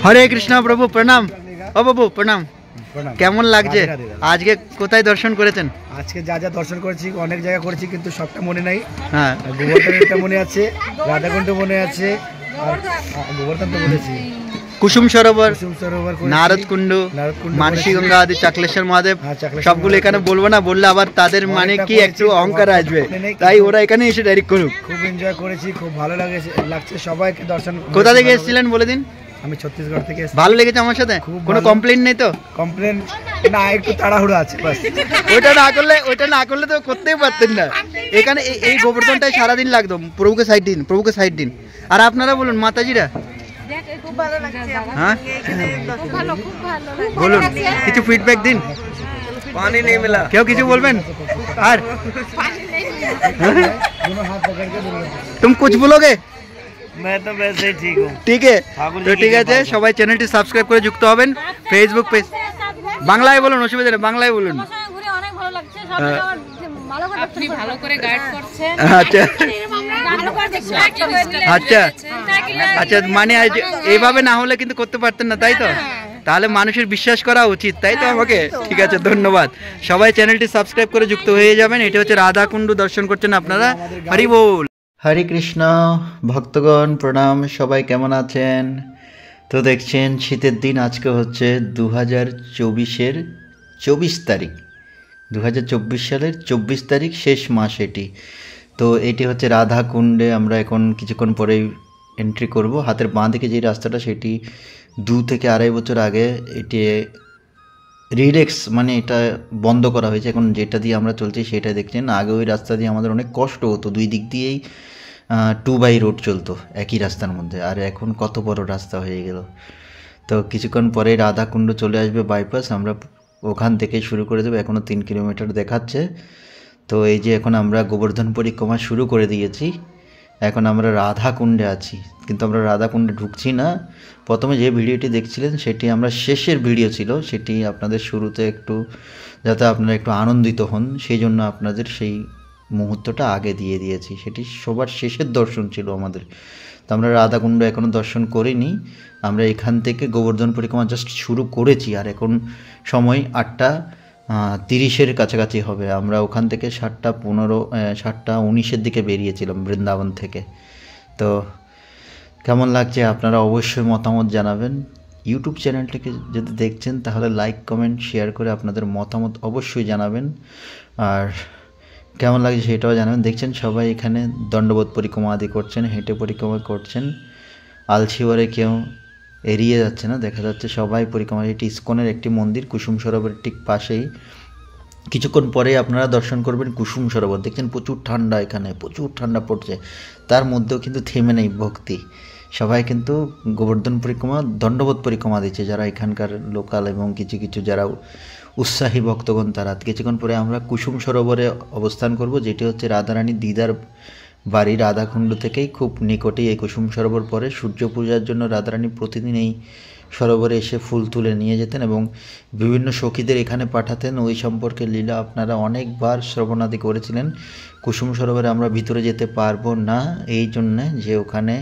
হরে কৃষ্ণ প্রভু প্রণাম। ও বাবু প্রণাম। কেমন লাগছে আজকে কোথায় দর্শন করেছেন? আজকে যা যা দর্শন করেছি অনেক জায়গা করেছি কিন্তু সবটা মনে নাই। হ্যাঁ, গোবর্ধনটা মনে আছে, রাধাকুণ্ড মনে আছে, আর গোবর্ধন তো বলেছি, কুসুম সরোবর, নারদ কুণ্ড, মানসী গঙ্গা আদি, চাকলেশ্বর মহাদেব, সবগুলো এখানে বলবো না, বললে আবার তাদের মানে কি একটু অহংকার আসবে, তাই ওরা এখানে এসে ডাইরেক্ট করুক। খুব এনজয় করেছি, খুব ভালো লাগছে সবাইকে দর্শন। কোথা থেকে এসেছিলেন বলে দিন? আমি ছত্তিশগড় থেকে। ভালো লেগেছে আমার সাথে? কোনো কমপ্লেন নেই তো? কমপ্লেন না, একটু তাড়াহুড়ো আছে বাস। ওইটা না করলে তো করতেই পারতেন না। এখানে এই গোবর্ধনটাই সারাদিন লাগতো। প্রভুকে সাইড দিন। আর আপনারা বলুন মাতাজিরা, হ্যাঁ বলুন, কিছু ফিডব্যাক দিন। পানি নেই মেলা, কেউ কিছু বলবেন? আর तुम कुछ बोलोगे? मैं तो वैसे ही ठीक हूँ। ঠিক আছে, তো ঠিক আছে, সবাই চ্যানেলটি সাবস্ক্রাইব করে যুক্ত হবেন। ফেসবুক পেজ বাংলায় বলুন, অসুবিধা নেই, বাংলায় বলুন। আপনি ভালো করে গাইড করছেন। আচ্ছা, মানে এইভাবে না হলে কিন্তু করতে পারতেন না, তাই তো? তাহলে মানুষের বিশ্বাস করা উচিত, তাই তো আমাকে? ঠিক আছে, ধন্যবাদ। সবাই চ্যানেলটি সাবস্ক্রাইব করে যুক্ত হয়ে যাবেন। এটা হচ্ছে রাধাকুণ্ড দর্শন করছেন আপনারা। হরি বল। হরে কৃষ্ণ ভক্তগণ প্রণাম। সবাই কেমন আছেন? তো দেখছেন শীতের দিন, আজকে হচ্ছে 2024-এর 24 তারিখ, 2024 সালের 24 তারিখ, শেষ মাস এটি। তো এটি হচ্ছে রাধাকুণ্ডে। আমরা এখন কিছুক্ষণ পরেই এন্ট্রি করব। হাতের বাঁ দিকে যে রাস্তাটা, সেটি 2 থেকে 2.5 বছর আগে এটি রিডেক্স, মানে এটা বন্ধ করা হয়েছে। এখন যেটা দিয়ে আমরা চলছি সেটা দেখছেন। আগে ওই রাস্তা দিয়ে আমাদের অনেক কষ্ট হতো, 2 দিক দিয়েই 2x রোড চলতো একই রাস্তার মধ্যে। আর এখন কত বড় রাস্তা হয়ে গেল। তো কিছুক্ষণ পরে রাধাকুণ্ড চলে আসবে বাইপাস, আমরা ওখান থেকে শুরু করে দেবো। এখনও 3 কিলোমিটার দেখাচ্ছে। তো এই যে এখন আমরা গোবর্ধন পরিক্রমা শুরু করে দিয়েছি। এখন আমরা রাধাকুণ্ডে আছি, কিন্তু আমরা রাধাকুণ্ডে ঢুকছি না। প্রথমে যে ভিডিওটি দেখছিলেন সেটি আমরা শেষের ভিডিও ছিল, সেটি আপনাদের শুরুতে একটু, যাতে আপনারা একটু আনন্দিত হন সেই জন্য আপনাদের সেই মুহূর্তটা আগে দিয়ে দিয়েছি। সেটি সবার শেষের দর্শন ছিল আমাদের। তো আমরা রাধাকুণ্ড এখনও দর্শন করিনি। আমরা এখান থেকে গোবর্ধন পরিক্রমা জাস্ট শুরু করেছি। আর এখন সময় 8:30-এর কাছাকাছি হবে। আমরা ওখান থেকে 7:19-এর দিকে বেরিয়েছিলাম বৃন্দাবন থেকে। তো কেমন লাগছে আপনারা অবশ্যই মতামত জানাবেন। ইউটিউব চ্যানেলটিকে যদি দেখছেন তাহলে লাইক, কমেন্ট, শেয়ার করে আপনাদের মতামত অবশ্যই জানাবেন। আর কেমন লাগছে সেটাও জানাবেন। দেখছেন সবাই এখানে দণ্ডবোধ পরিক্রমা আদি করছেন, হেঁটে পরিক্রমা করছেন। আলছিওয়ারে কেউ এড়িয়ে যাচ্ছে না, দেখা যাচ্ছে সবাই পরিক্রমা। এটি ইস্কনের একটি মন্দির, কুসুম সরোবরের ঠিক পাশেই। কিছুক্ষণ পরে আপনারা দর্শন করবেন কুসুম সরোবর। দেখছেন প্রচুর ঠান্ডা, এখানে প্রচুর ঠান্ডা পড়ছে, তার মধ্যেও কিন্তু থেমে নেই ভক্তি। সবাই কিন্তু গোবর্ধন পরিক্রমা, দণ্ডবোধ পরিক্রমা দিচ্ছে, যারা এখানকার লোকাল এবং কিছু কিছু যারা উৎসাহী ভক্তগণ তারা। কিছুক্ষণ পরে আমরা কুসুম সরোবরে অবস্থান করব, যেটি হচ্ছে রাধারানী দিদার বাড়ি। রাধাকুণ্ড থেকেই খুব নিকটেই এই কুসুম সরোবর পরে। সূর্য পূজার জন্য রাধারানী প্রতিদিন এই সরোবরে এসে ফুল তুলে নিয়ে যেতেন এবং বিভিন্ন সখীদের এখানে পাঠাতেন। ওই সম্পর্কে লীলা আপনারা অনেকবার শ্রবণাদি করেছিলেন। কুসুম সরোবরে আমরা ভিতরে যেতে পারবো না, এই জন্যে যে ওখানে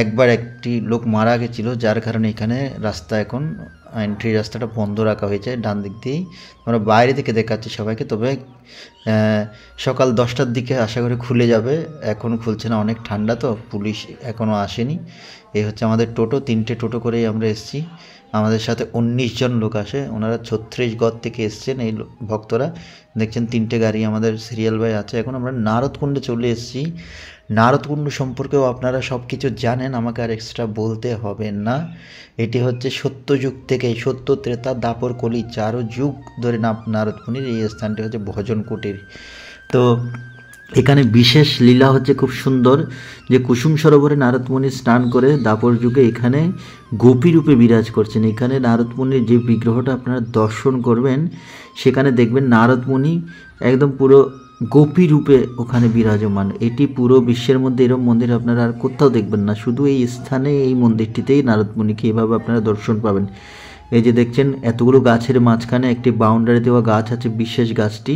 একবার একটি লোক মারা গেছিলো, যার কারণে এখানে রাস্তা, এখন এন্ট্রি রাস্তাটা বন্ধ রাখা হয়েছে। ডান দিক দিয়েই আমরা বাইরে থেকে দেখাচ্ছি সবাইকে। তবে সকাল 10টার দিকে আশা করি খুলে যাবে, এখন খুলছে না, অনেক ঠান্ডা তো, পুলিশ এখনও আসেনি। এই হচ্ছে আমাদের টোটো, 3টে টোটো করেই আমরা এসেছি। আমাদের সাথে 19 জন লোক আসে, ওনারা ছত্তিশগড় থেকে এসছেন এই ভক্তরা। দেখছেন 3টে গাড়ি আমাদের সিরিয়াল বাই আছে। এখন আমরা নারদকুণ্ডে চলে এসেছি। নারদকুণ্ড সম্পর্কেও আপনারা সব কিছু জানেন, আমাকে আর এক্সট্রা বলতে হবে না। এটি হচ্ছে সত্যযুগ থেকে, সত্য, ত্রেতা, দাপর, কলি 4 যুগ ধরে নারদমুনির এই স্থানটি হচ্ছে ভজন কুটির। তো এখানে বিশেষ লীলা হচ্ছে খুব সুন্দর, যে কুসুম সরোবরে নারদমুনি স্নান করে দাপর যুগে এখানে গোপী রূপে বিরাজ করছেন। এখানে নারদমুনির যে বিগ্রহটা আপনারা দর্শন করবেন, সেখানে দেখবেন নারদমুনি একদম পুরো গোপী রূপে ওখানে বিরাজমান। এটি পুরো বিশ্বের মধ্যে এরকম মন্দির আপনারা আর কোথাও দেখবেন না, শুধু এই স্থানে, এই মন্দিরটিতেই নারদমুনিকে এভাবে আপনারা দর্শন পাবেন। এই যে দেখছেন এতগুলো গাছের মাঝখানে একটি বাউন্ডারি দেওয়া গাছ আছে, বিশেষ গাছটি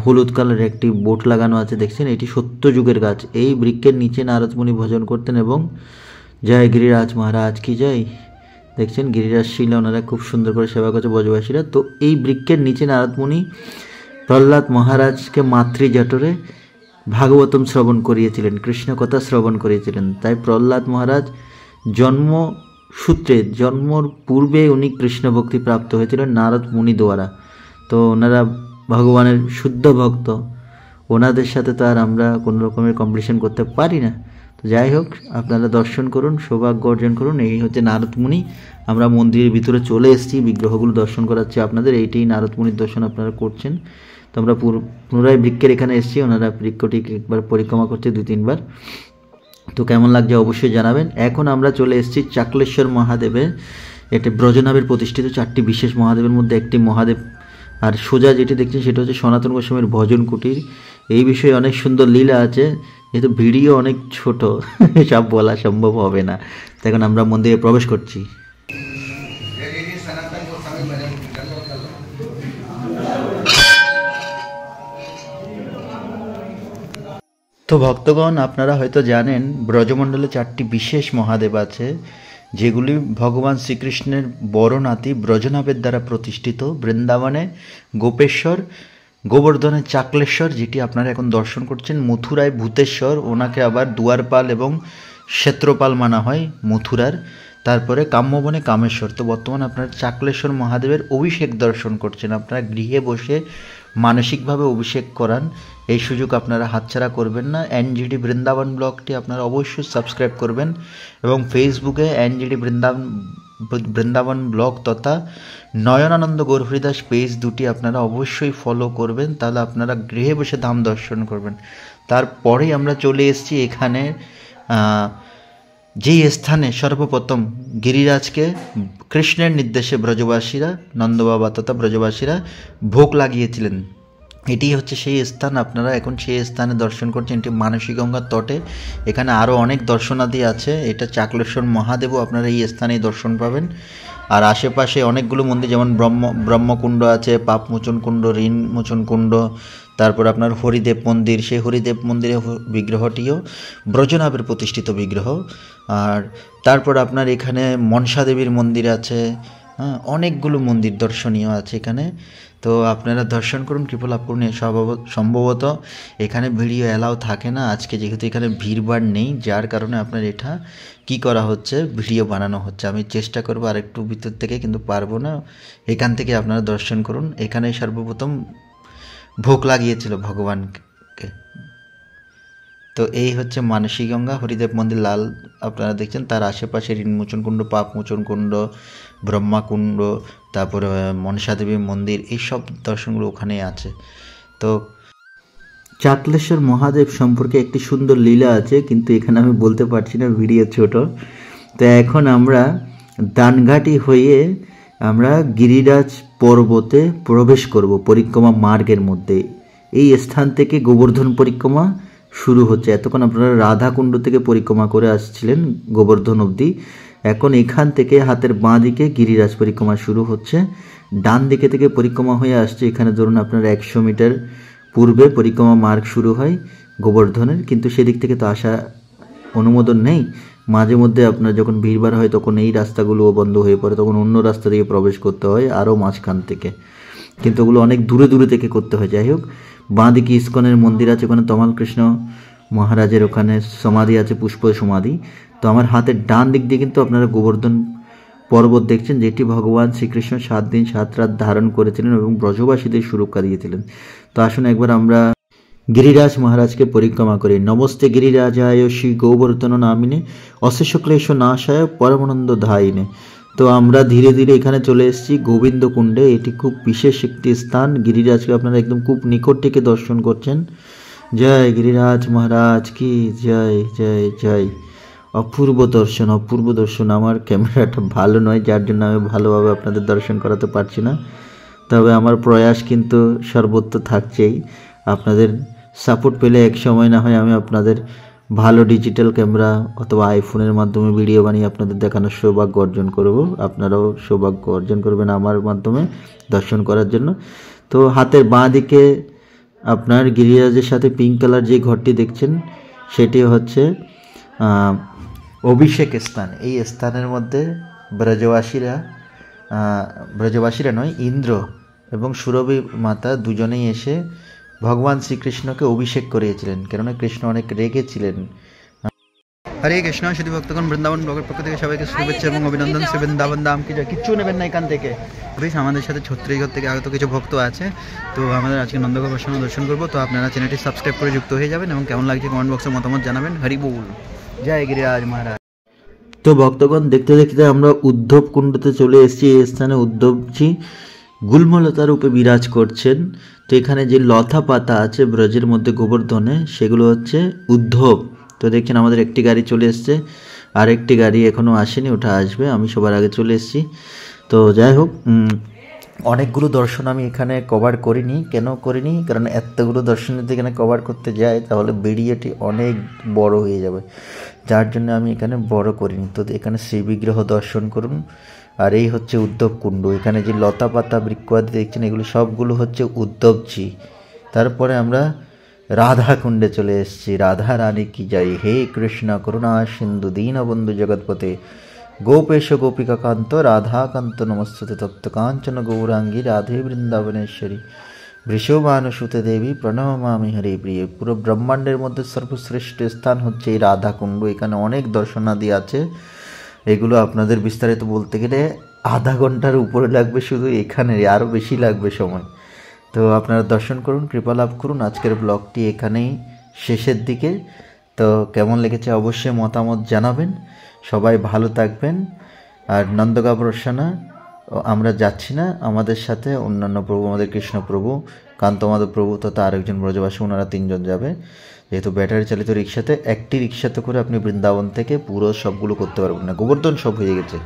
হলুদ কালারের একটি বোট লাগানো আছে, দেখছেন এটি সত্যযুগের গাছ। এই বৃক্ষের নিচে নারদমুনি ভজন করতেন এবং জয় গিরিরাজ মহারাজ কি জয়, দেখছেন গিরিরাজ শিলা ওনারা খুব সুন্দর করে সেবা করছে ব্রজবাসীরা। তো এই বৃক্ষের নিচে নারদমুনি প্রহ্লাদ মহারাজকে মাতৃজঠরে ভাগবতম শ্রবণ করিয়েছিলেন, কৃষ্ণ কথা শ্রবণ করিয়েছিলেন। তাই প্রহ্লাদ মহারাজ জন্মর পূর্বে উনি কৃষ্ণ ভক্তি প্রাপ্ত হয়েছিলেন নারদ মুনি দ্বারা। তো ওনারা ভগবানের শুদ্ধ ভক্ত, ওনাদের সাথে তো আর আমরা কোনো রকমের কম্পিটিশন করতে পারি না। তো যাই হোক, আপনারা দর্শন করুন, সৌভাগ্য অর্জন করুন। এই হচ্ছে নারদ মুনি। আমরা মন্দিরের ভিতরে চলে এসেছি, বিগ্রহগুলো দর্শন করাচ্ছি আপনাদের। এইটাই নারদ মুনির দর্শন আপনারা করছেন। তো আমরা পুনরায় বৃক্ষের এখানে এসেছি, ওনারা বৃক্ষটিকে একবার পরিক্রমা করছে 2-3 বার। তো কেমন লাগছে অবশ্যই জানাবেন। এখন আমরা চলে এসেছি চাকলেশ্বর মহাদেবের, এটি ব্রজনাভের প্রতিষ্ঠিত 4টি বিশেষ মহাদেবের মধ্যে একটি মহাদেব। আর সোজা যেটি দেখছেন সেটা হচ্ছে সনাতন গোস্বামীর ভজন কুটির। এই বিষয়ে অনেক সুন্দর লীলা আছে, যেহেতু ভিডিও অনেক ছোট সব বলা সম্ভব হবে না। তো এখন আমরা মন্দিরে প্রবেশ করছি। তো ভক্তগণ, আপনারা হয়তো জানেন ব্রজমণ্ডলে 4টি বিশেষ মহাদেব আছে, যেগুলি ভগবান শ্রীকৃষ্ণের বড় নাতি ব্রজনাভের দ্বারা প্রতিষ্ঠিত। বৃন্দাবনে গোপেশ্বর, গোবর্ধনে চাকলেশ্বর, যেটি আপনারা এখন দর্শন করছেন। মথুরায় ভূতেশ্বর, ওনাকে আবার দুয়ারপাল এবং ক্ষেত্রপাল মানা হয় মথুরার। তারপরে কাম্যবনে কামেশ্বর। তো বর্তমানে আপনারা চাকলেশ্বর মহাদেবের অভিষেক দর্শন করছেন। আপনারা গৃহে বসে মানসিকভাবে অভিষেক করান, এই সুযোগ আপনারা হাতছাড়া করবেন না। এনজিডি বৃন্দাবন ব্লগটি আপনারা অবশ্যই সাবস্ক্রাইব করবেন এবং ফেসবুকে এনজিডি বৃন্দাবন ব্লগ তথা নয়নানন্দ গৌরহরিদাস পেজ দুটি আপনারা অবশ্যই ফলো করবেন, তাহলে আপনারা গৃহে বসে ধাম দর্শন করবেন। তারপরেই আমরা চলে এসেছি এখানে যেই স্থানে সর্বপ্রথম গিরিরাজকে কৃষ্ণের নির্দেশে ব্রজবাসীরা, নন্দবাবা তথা ব্রজবাসীরা ভোগ লাগিয়েছিলেন। এটি হচ্ছে সেই স্থান, আপনারা এখন সেই স্থানে দর্শন করছেন। এটি মানসী গঙ্গার তটে। এখানে আরও অনেক দর্শনাদি আছে। এটা চাকলেশ্বর মহাদেবও আপনারা এই স্থানেই দর্শন পাবেন। আর আশেপাশে অনেকগুলো মন্দির, যেমন ব্রহ্মকুণ্ড আছে, পাপমোচন কুণ্ড, ঋণমোচন কুণ্ড, তারপর আপনার হরিদেব মন্দির। সেই হরিদেব মন্দিরের বিগ্রহটিও ব্রজনাভের প্রতিষ্ঠিত বিগ্রহ। আর তারপর আপনার এখানে মনসা দেবীর মন্দির আছে, হ্যাঁ, অনেকগুলো মন্দির দর্শনীয় আছে এখানে। তো আপনারা দর্শন করুন, কৃপা লাভ করুন। সম্ভবত এখানে ভিডিও অ্যালাউ থাকে না আজকে, যেহেতু এখানে ভিড়ভাড় নেই, যার কারণে আপনার এটা কি করা হচ্ছে, ভিডিও বানানো হচ্ছে। আমি চেষ্টা করবো আরেকটু ভিতর থেকে, কিন্তু পারবো না। এখান থেকে আপনারা দর্শন করুন। এখানে সর্বপ্রথম ভোগ লাগিয়েছিল ভগবানকে। তো এই হচ্ছে মানসী গঙ্গা, হরিদেব মন্দির লাল আপনারা দেখছেন। তার আশেপাশে ঋণমোচন কুণ্ড, পাপমোচন কুণ্ড, ব্রহ্মাকুণ্ড, তারপরে মনসা দেবীর মন্দির, এইসব দর্শনগুলো ওখানেই আছে। তো চাকলেশ্বর মহাদেব সম্পর্কে একটি সুন্দর লীলা আছে, কিন্তু এখানে আমি বলতে পারছি না, ভিডিও ছোট। তো এখন আমরা দানঘাটি হয়ে আমরা গিরিরাজ পর্বতে প্রবেশ করব পরিক্রমা মার্গের মধ্যে। এই স্থান থেকে গোবর্ধন পরিক্রমা শুরু হচ্ছে। এতক্ষণ আপনারা রাধাকুণ্ড থেকে পরিক্রমা করে আসছিলেন গোবর্ধন অবধি। এখন এখান থেকে হাতের বাঁ দিকে গিরিরাজ পরিক্রমা শুরু হচ্ছে। ডান দিকে থেকে পরিক্রমা হয়ে আসছে। এখানে ধরুন আপনার 100 মিটার পূর্বে পরিক্রমা মার্গ শুরু হয় গোবর্ধনের, কিন্তু সেদিক থেকে তো আসা অনুমোদন নেই। মাঝে মধ্যে আপনার যখন ভিড়ভাড় হয় তখন এই রাস্তাগুলোও বন্ধ হয়ে পড়ে, তখন অন্য রাস্তা দিয়ে প্রবেশ করতে হয় আরও মাঝখান থেকে, কিন্তু ওগুলো অনেক দূরে দূরে থেকে করতে হয়। যাই হোক, বাঁ দিকে ইস্কনের মন্দির আছে, ওখানে তমাল কৃষ্ণ মহারাজের ওখানে সমাধি আছে, পুষ্প সমাধি। তো আমার হাতের ডান দিক দিয়ে কিন্তু আপনারা গোবর্ধন পর্বত দেখছেন, যেটি ভগবান শ্রীকৃষ্ণ 7 দিন 7 রাত ধারণ করেছিলেন এবং ব্রজবাসীদের সুরক্ষা দিয়েছিলেন। তো আসুন একবার আমরা গিরিরাজ মহারাজকে পরিক্রমা করি। নমস্তে গিরিরাজায় শ্রী গোবর্ধন নামিনে অশেষ ক্লেশ নাশায় পরমানন্দ ধায়িনে। তো আমরা ধীরে ধীরে এখানে চলে এসেছি গোবিন্দ কুণ্ডে। এটি খুব বিশেষ একটি স্থান। গিরিরাজকে আপনারা একদম খুব নিকট থেকে দর্শন করছেন। জয় গিরিরাজ মহারাজ কি জয় জয় জয়। অপূর্ব দর্শন, অপূর্ব দর্শন। আমার ক্যামেরাটা ভালো নয়, যার জন্য আমি ভালোভাবে আপনাদের দর্শন করাতে পারছি না, তবে আমার প্রয়াস কিন্তু সর্বত্র থাকছেই। আপনাদের সাপোর্ট পেলে এক সময় না হয় আমি আপনাদের ভালো ডিজিটাল ক্যামেরা অথবা আইফোনের মাধ্যমে ভিডিও বানিয়ে আপনাদের দেখানোর সৌভাগ্য অর্জন করব। আপনারাও সৌভাগ্য অর্জন করবেন আমার মাধ্যমে দর্শন করার জন্য। তো হাতের বাঁ দিকে আপনার গিরিরাজের সাথে পিঙ্ক কালার যে ঘরটি দেখছেন সেটি হচ্ছে অভিষেক স্থান। এই স্থানের মধ্যে ব্রজবাসীরা নয়, ইন্দ্র এবং সুরভি মাতা দুজনেই এসে ভগবান শ্রীকৃষ্ণকে অভিষেক করিয়েছিলেন, কেননা কৃষ্ণ অনেক রেগেছিলেন। হরে কৃষ্ণ, শুধু ভক্তগণ, বৃন্দাবন ব্লগের পক্ষ থেকে সবাইকে শুভেচ্ছা এবং অভিনন্দন। শ্রী বৃন্দাবন ধাম কি জয়। কিচ্ছু নেবেন না এখান থেকে। বেশ, আমাদের সাথে ছত্রিশগড় থেকে আগত কিছু ভক্ত আছে, তো আমাদের আজকে নন্দগোপাসন দর্শন করবো। তো আপনারা চ্যানেলটি সাবস্ক্রাইব করে যুক্ত হয়ে যাবেন এবং কেমন লাগছে কমেন্ট বক্সে মতামত জানাবেন। হরি বল, জয় গিরিরাজ মহারাজ। তো ভক্তগণ, দেখতে দেখতে আমরা উদ্ধব কুণ্ডতে চলে এসেছি। এই স্থানে উদ্ধবজি গুল্মলতা রূপে বিরাজ করছেন। তো এখানে যে লতা পাতা আছে ব্রজের মধ্যে গোবর্ধনে, সেগুলো হচ্ছে উদ্ধব। তো দেখছেন আমাদের একটি গাড়ি চলে এসছে, আর একটি গাড়ি এখনও আসেনি, ওটা আসবে। আমি সবার আগে চলে এসেছি। তো যাই হোক, অনেকগুলো দর্শন আমি এখানে কভার করিনি। কেন করিনি? কারণ এতগুলো দর্শন যদি এখানে কভার করতে যাই তাহলে ভিডিওটি অনেক বড় হয়ে যাবে, যার জন্য আমি এখানে বড় করিনি। তো এখানে শ্রী বিগ্রহ দর্শন করুন। আর এই হচ্ছে উদ্ধব কুণ্ড। এখানে যে লতা পাতা বৃক্ষাদি দেখছেন, এগুলো সবগুলো হচ্ছে উদ্ধবজি। তারপরে আমরা রাধা কুণ্ডে চলে এসেছি। রাধা রানী কি জয়। হে কৃষ্ণ করুণা সিন্ধু দীনবন্ধু জগৎপতে গোপেশ গোপিকা কান্ত রাধাকান্ত নমস্তুতে তপ্ত কাঞ্চন গৌরাঙ্গী রাধে বৃন্দাবনেশ্বরী বৃষভানুসুতে দেবী প্রণমামি হরে প্রিয়। পুরো ব্রহ্মাণ্ডের মধ্যে সর্বশ্রেষ্ঠ স্থান হচ্ছে এই রাধা কুণ্ড। এখানে অনেক দর্শনাদি আছে, এগুলো আপনাদের বিস্তারিত বলতে গেলে আধা ঘন্টার উপরে লাগবে, শুধু এখানে আরও বেশি লাগবে সময়। তো আপনারা দর্শন করুন, কৃপা লাভ করুন। আজকের ব্লগটি এখানেই শেষের দিকে। তো কেমন লেগেছে অবশ্যই মতামত জানাবেন। সবাই ভালো থাকবেন। আর নন্দগাবরসানা আমরা যাচ্ছি না, আমাদের সাথে অন্যান্য প্রভু, আমাদের কৃষ্ণপ্রভু, কান্তমাধব প্রভু তথা আরেকজন ব্রজবাসী, ওনারা 3 জন যাবে। যেহেতু ব্যাটারি চালিত রিক্সাতে, একটি রিক্সাতে করে আপনি বৃন্দাবন থেকে পুরো সবগুলো করতে পারবেন না, গোবর্ধন সব হয়ে গেছে।